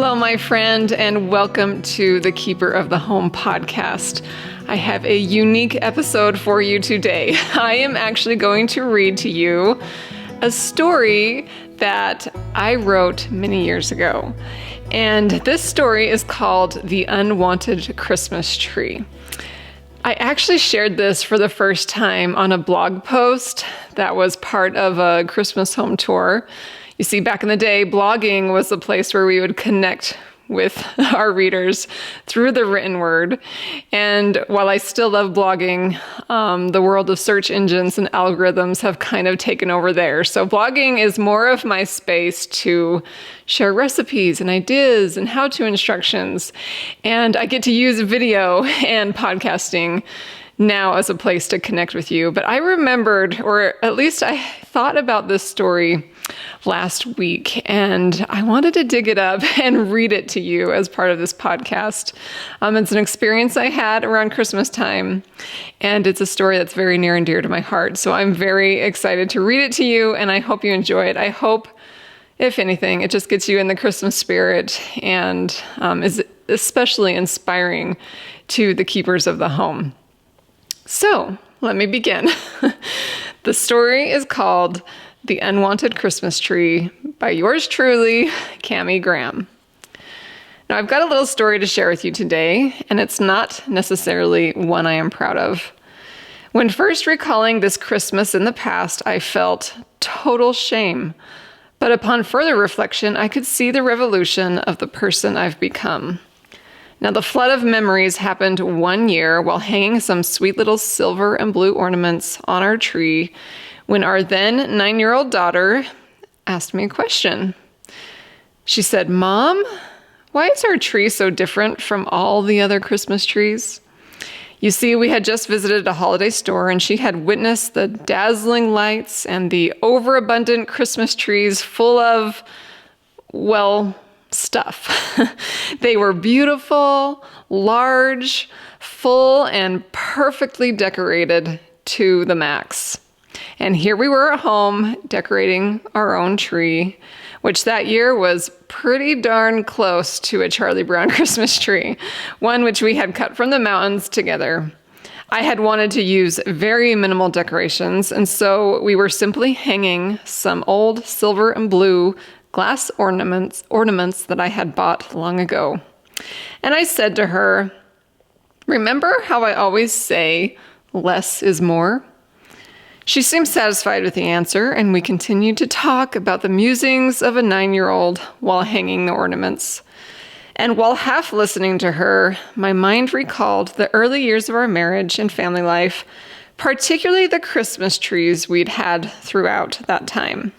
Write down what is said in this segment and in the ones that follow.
Hello, my friend, and welcome to the Keeper of the Home podcast. I have a unique episode for you today. I am actually going to read to you a story that I wrote many years ago. And this story is called The Unwanted Christmas Tree. I actually shared this for the first time on a blog post that was part of a Christmas home tour. You see, back in the day, blogging was the place where we would connect with our readers through the written word. And while I still love blogging, the world of search engines and algorithms have kind of taken over there. So blogging is more of my space to share recipes and ideas and how-to instructions. And I get to use video and podcasting now as a place to connect with you. But I remembered, or at least I thought about this story last week, and I wanted to dig it up and read it to you as part of this podcast. It's an experience I had around Christmas time, and it's a story that's very near and dear to my heart. So I'm very excited to read it to you, and I hope you enjoy it. I hope, if anything, it just gets you in the Christmas spirit and is especially inspiring to the keepers of the home. So let me begin. The story is called The Unwanted Christmas Tree by yours truly, Cammie Graham. Now, I've got a little story to share with you today, and it's not necessarily one I am proud of. When first recalling this Christmas in the past, I felt total shame. But upon further reflection, I could see the revolution of the person I've become. Now, the flood of memories happened one year while hanging some sweet little silver and blue ornaments on our tree when our then 9-year-old daughter asked me a question. She said, "Mom, why is our tree so different from all the other Christmas trees?" You see, we had just visited a holiday store and she had witnessed the dazzling lights and the overabundant Christmas trees full of, well, stuff. They were beautiful, large, full, and perfectly decorated to the max. And here we were at home decorating our own tree, which that year was pretty darn close to a Charlie Brown Christmas tree, one which we had cut from the mountains together. I had wanted to use very minimal decorations, and so we were simply hanging some old silver and blue glass ornaments that I had bought long ago. And I said to her, "Remember how I always say less is more?" She seemed satisfied with the answer, and we continued to talk about the musings of a 9-year-old while hanging the ornaments. And while half listening to her, my mind recalled the early years of our marriage and family life, particularly the Christmas trees we'd had throughout that time.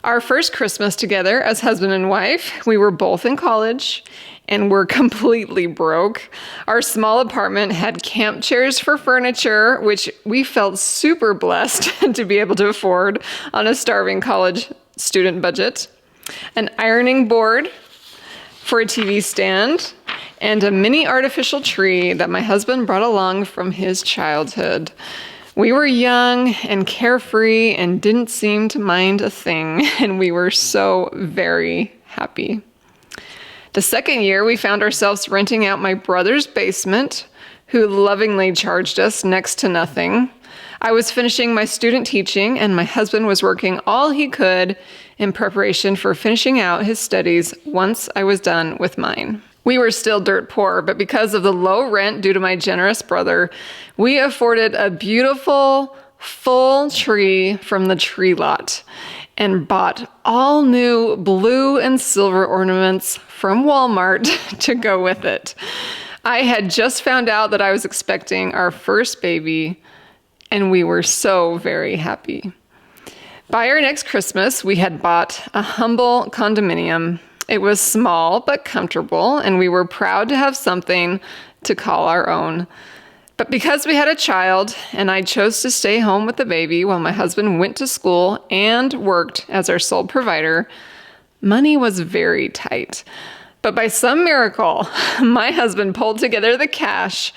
Our first Christmas together as husband and wife, we were both in college and were completely broke. Our small apartment had camp chairs for furniture, which we felt super blessed to be able to afford on a starving college student budget, an ironing board for a TV stand, and a mini artificial tree that my husband brought along from his childhood. We were young and carefree and didn't seem to mind a thing, and we were so very happy. The second year, we found ourselves renting out my brother's basement, who lovingly charged us next to nothing. I was finishing my student teaching, and my husband was working all he could in preparation for finishing out his studies once I was done with mine. We were still dirt poor, but because of the low rent due to my generous brother, we afforded a beautiful, full tree from the tree lot and bought all new blue and silver ornaments from Walmart to go with it. I had just found out that I was expecting our first baby, and we were so very happy. By our next Christmas, we had bought a humble condominium. It was small but comfortable, and we were proud to have something to call our own. But because we had a child, and I chose to stay home with the baby while my husband went to school and worked as our sole provider, money was very tight. But by some miracle, my husband pulled together the cash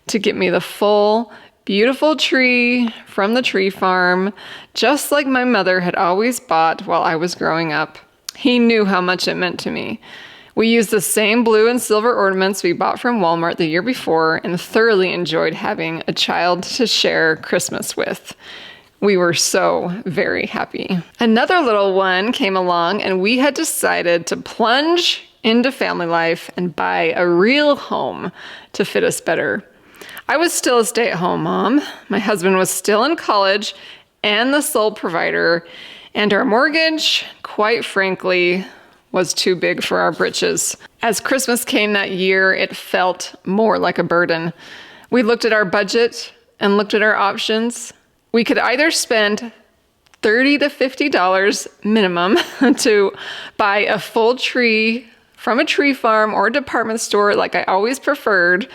to get me the full, beautiful tree from the tree farm, just like my mother had always bought while I was growing up. He knew how much it meant to me. We used the same blue and silver ornaments we bought from Walmart the year before and thoroughly enjoyed having a child to share Christmas with. We were so very happy. Another little one came along and we had decided to plunge into family life and buy a real home to fit us better. I was still a stay-at-home mom. My husband was still in college and the sole provider, and our mortgage, quite frankly, was too big for our britches. As Christmas came that year, it felt more like a burden. We looked at our budget and looked at our options. We could either spend $30 to $50 minimum to buy a full tree from a tree farm or a department store like I always preferred,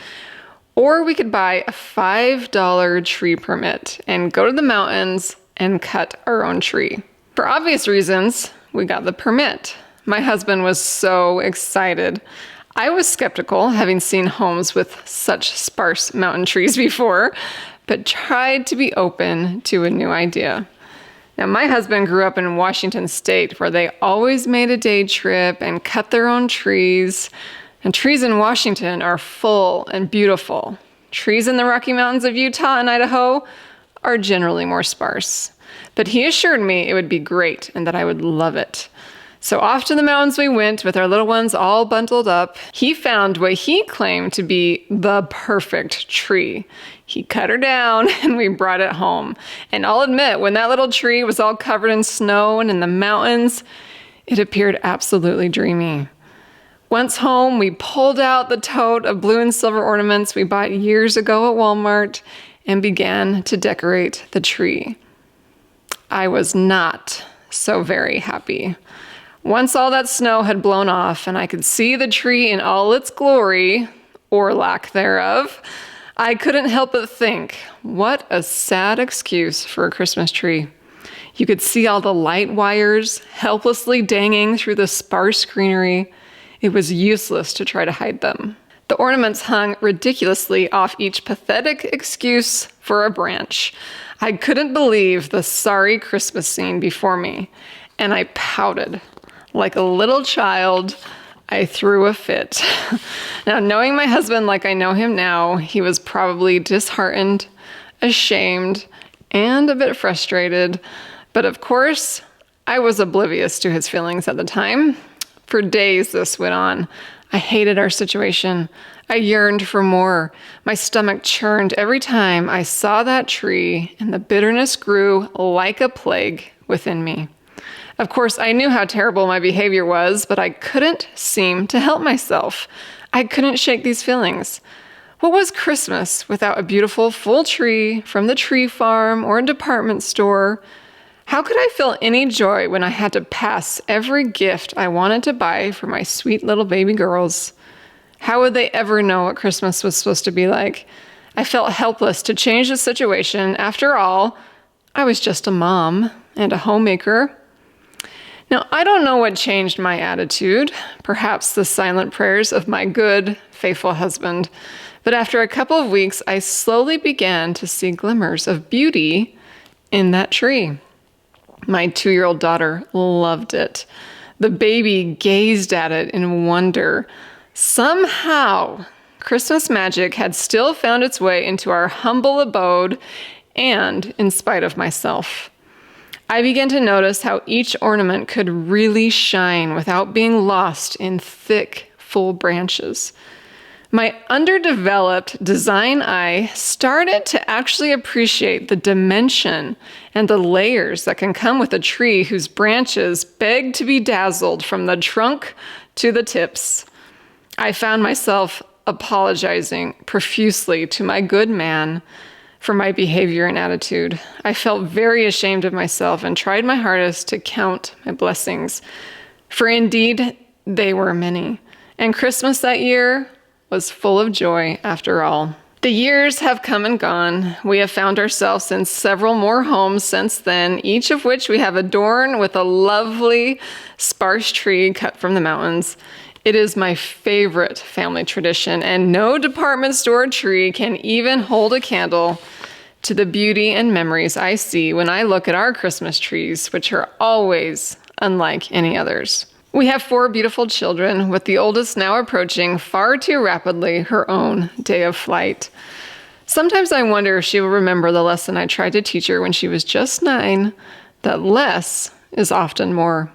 or we could buy a $5 tree permit and go to the mountains and cut our own tree. For obvious reasons, we got the permit. My husband was so excited. I was skeptical, having seen homes with such sparse mountain trees before, but tried to be open to a new idea. Now, my husband grew up in Washington State, where they always made a day trip and cut their own trees. And trees in Washington are full and beautiful. Trees in the Rocky Mountains of Utah and Idaho are generally more sparse. But he assured me it would be great and that I would love it. So off to the mountains we went with our little ones all bundled up. He found what he claimed to be the perfect tree. He cut her down and we brought it home. And I'll admit, when that little tree was all covered in snow and in the mountains, it appeared absolutely dreamy. Once home, we pulled out the tote of blue and silver ornaments we bought years ago at Walmart and began to decorate the tree. I was not so very happy. Once all that snow had blown off and I could see the tree in all its glory, or lack thereof, I couldn't help but think, what a sad excuse for a Christmas tree. You could see all the light wires helplessly dangling through the sparse greenery. It was useless to try to hide them. The ornaments hung ridiculously off each pathetic excuse for a branch. I couldn't believe the sorry Christmas scene before me, and I pouted. Like a little child, I threw a fit. Now, knowing my husband like I know him now, he was probably disheartened, ashamed, and a bit frustrated. But of course, I was oblivious to his feelings at the time. For days this went on. I hated our situation. I yearned for more. My stomach churned every time I saw that tree, and the bitterness grew like a plague within me. Of course, I knew how terrible my behavior was, but I couldn't seem to help myself. I couldn't shake these feelings. What was Christmas without a beautiful full tree from the tree farm or a department store? How could I feel any joy when I had to pass every gift I wanted to buy for my sweet little baby girls? How would they ever know what Christmas was supposed to be like? I felt helpless to change the situation. After all, I was just a mom and a homemaker. Now, I don't know what changed my attitude, perhaps the silent prayers of my good, faithful husband. But after a couple of weeks, I slowly began to see glimmers of beauty in that tree. My 2-year-old daughter loved it. The baby gazed at it in wonder. Somehow, Christmas magic had still found its way into our humble abode, and in spite of myself. I began to notice how each ornament could really shine without being lost in thick, full branches. My underdeveloped design eye started to actually appreciate the dimension and the layers that can come with a tree whose branches beg to be dazzled from the trunk to the tips. I found myself apologizing profusely to my good man for my behavior and attitude. I felt very ashamed of myself and tried my hardest to count my blessings, for indeed they were many. And Christmas that year was full of joy after all. The years have come and gone. We have found ourselves in several more homes since then, each of which we have adorned with a lovely sparse tree cut from the mountains. It is my favorite family tradition, and no department store tree can even hold a candle to the beauty and memories I see when I look at our Christmas trees, which are always unlike any others. We have 4 beautiful children, with the oldest now approaching far too rapidly her own day of flight. Sometimes I wonder if she will remember the lesson I tried to teach her when she was just 9, that less is often more.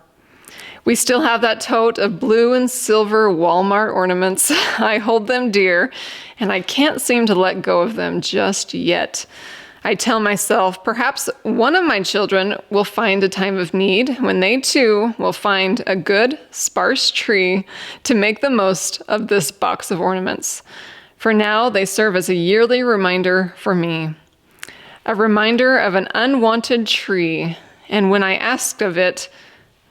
We still have that tote of blue and silver Walmart ornaments. I hold them dear, and I can't seem to let go of them just yet. I tell myself perhaps one of my children will find a time of need when they too will find a good, sparse tree to make the most of this box of ornaments. For now, they serve as a yearly reminder for me. A reminder of an unwanted tree, and when I asked of it,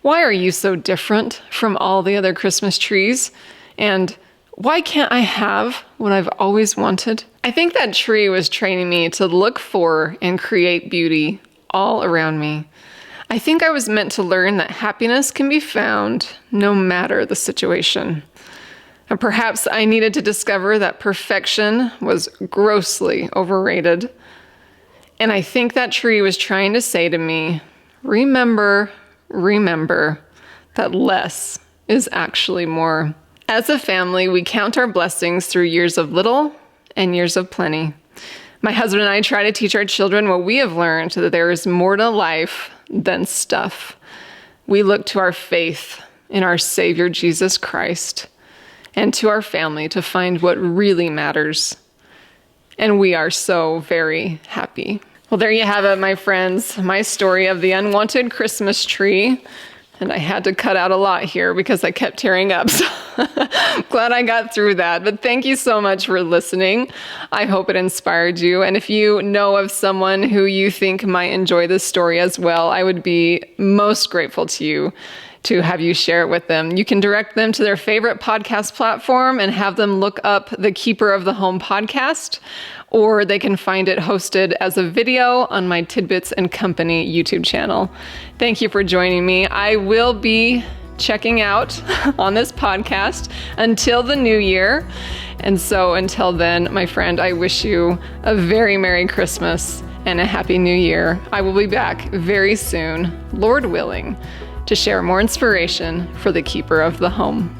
"Why are you so different from all the other Christmas trees?" and "Why can't I have what I've always wanted?" I think that tree was training me to look for and create beauty all around me. I think I was meant to learn that happiness can be found no matter the situation. And perhaps I needed to discover that perfection was grossly overrated. And I think that tree was trying to say to me, remember that less is actually more. As a family, we count our blessings through years of little and years of plenty. My husband and I try to teach our children what we have learned, that there is more to life than stuff. We look to our faith in our Savior, Jesus Christ, and to our family to find what really matters. And we are so very happy. Well, there you have it, my friends, my story of the unwanted Christmas tree. And I had to cut out a lot here because I kept tearing up. So glad I got through that. But thank you so much for listening. I hope it inspired you. And if you know of someone who you think might enjoy this story as well, I would be most grateful to you to have you share it with them. You can direct them to their favorite podcast platform and have them look up the Keeper of the Home podcast, or they can find it hosted as a video on my Tidbits and Company YouTube channel. Thank you for joining me. I will be checking out on this podcast until the new year. And so until then, my friend, I wish you a very Merry Christmas and a Happy New Year. I will be back very soon, Lord willing, to share more inspiration for the Keeper of the Home.